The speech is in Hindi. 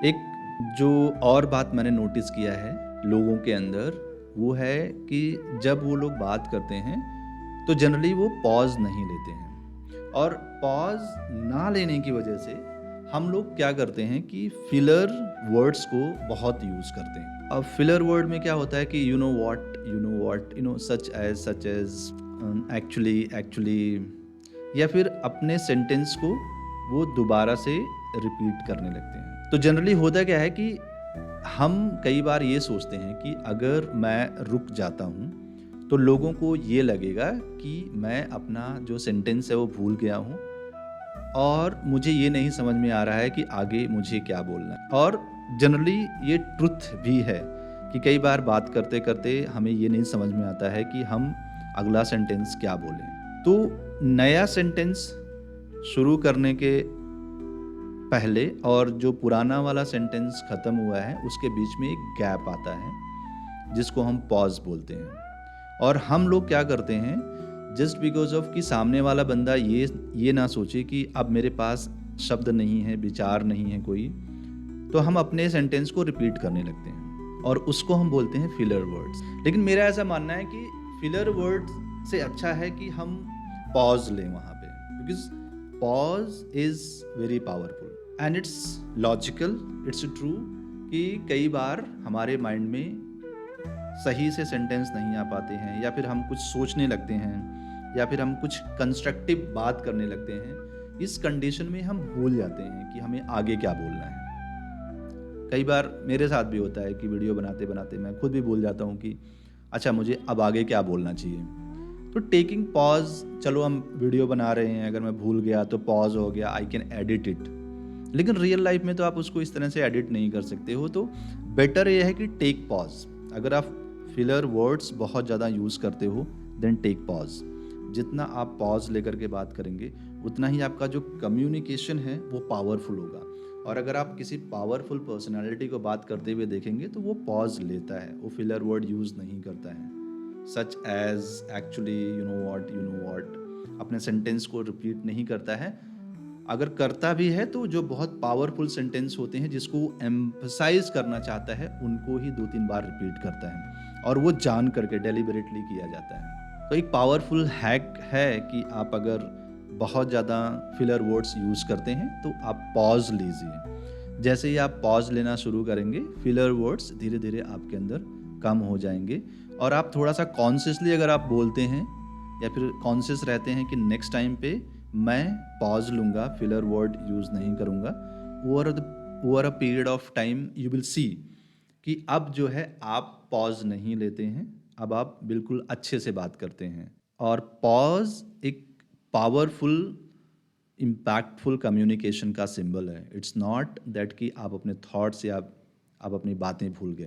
एक जो और बात मैंने नोटिस किया है लोगों के अंदर, वो है कि जब वो लोग बात करते हैं, तो जनरली वो पॉज़ नहीं लेते हैं और पॉज़ ना लेने की वजह से हम लोग क्या करते हैं कि फिलर वर्ड्स को बहुत यूज़ करते हैं। अब फिलर वर्ड में क्या होता है कि you know what, such as actually, actually या फिर अपने सेंटेंस को वो दोबारा से रिपीट करने लगते हैं। तो जनरली होता क्या है कि हम कई बार ये सोचते हैं कि अगर मैं रुक जाता हूँ, तो लोगों को ये लगेगा कि मैं अपना जो सेंटेंस है वो भूल गया हूँ और मुझे ये नहीं समझ में आ रहा है कि आगे मुझे क्या बोलना है। और जनरली ये ट्रुथ भी है कि कई बार बात करते-करते हमें ये नहीं समझ में आता है कि हम अगला सेंटेंस क्या बोलें। तो नया सेंटेंस शुरू करने के पहले और जो पुराना वाला सेंटेंस खत्म हुआ है, उसके बीच में एक गैप आता है, जिसको हम पॉज़ बोलते हैं। और हम लोग क्या करते हैं, जस्ट बिकॉज़ ऑफ कि सामने वाला बंदा ये ना सोचे कि अब मेरे पास शब्द नहीं है, विचार नहीं है कोई, तो हम अपने सेंटेंस को रिपीट करने लगते हैं और उसको हम बोलते हैं फिलर वर्ड्स। लेकिन मेरा ऐसा मानना है कि फिलर वर्ड्स से अच्छा है कि हम पॉज़ लें वहाँ पे, because pause is very powerful and it's logical, it's true कि कई बार हमारे माइंड में सही से सेंटेंस नहीं आ पाते हैं या फिर हम कुछ सोचने लगते हैं या फिर हम कुछ कंस्ट्रक्टिव बात करने लगते हैं। इस कंडीशन में हम भूल जाते हैं कि हमें आगे क्या बोलना है। कई बार मेरे साथ भी होता है कि वीडियो बनाते-बनाते मैं खुद भी भूल जाता हूँ कि अच्छा मुझे अब आगे क्या बोलना चाहिए। तो टेकिंग पॉज़, चलो हम वीडियो बना रहे हैं, अगर मैं भूल गया तो पॉज़ हो गया, आई कैन एडिट इट। लेकिन रियल लाइफ़ में तो आप उसको इस तरह से एडिट नहीं कर सकते हो, तो बेटर ये है कि टेक पॉज़। अगर आप फिलर वर्ड्स बहुत ज़्यादा यूज़ करते हो, देन टेक पॉज़। जितना आप पॉज़ लेकर के बात करेंगे, उतना ही आपका जो कम्युनिकेशन है वो पावरफुल होगा। और अगर आप किसी पावरफुल पर्सनैलिटी को बात करते हुए देखेंगे, तो वो पॉज़ लेता है, वो फिलर वर्ड यूज़ नहीं करता है। Such as, actually, you know what अपने सेंटेंस को रिपीट नहीं करता है। अगर करता भी है तो जो बहुत पावरफुल सेंटेंस होते हैं जिसको एम्फसाइज़ करना चाहता है, उनको ही 2-3 बार रिपीट करता है और वो जान करके डेलिबरेटली किया जाता है। तो एक पावरफुल हैक है कि आप अगर बहुत ज़्यादा फिलर वर्ड्स यूज़ करते हैं तो आप पॉज़ लीजिए। जैसे ही आप पॉज़ लेना शुरू करेंगे, फिलर वर्ड्स धीरे-धीरे आपके अंदर कम हो जाएँगे और आप थोड़ा-सा कॉन्शियसली अगर आप बोलते हैं या फिर कॉन्शियस रहते हैं कि नेक्स्ट टाइम पे मैं पॉज़ लूँगा, फिलर वर्ड यूज़ नहीं करूँगा। Over a period of time you will see कि अब जो है आप पॉज़ नहीं लेते हैं, अब आप बिल्कुल अच्छे से बात करते हैं। और पॉज़ एक पावरफुल, इम्पैक्टफुल कम्युनिकेशन का सिंबल है। इट्स नॉट दैट कि आप अपने थॉट्स या आप अपनी बातें भूल गए।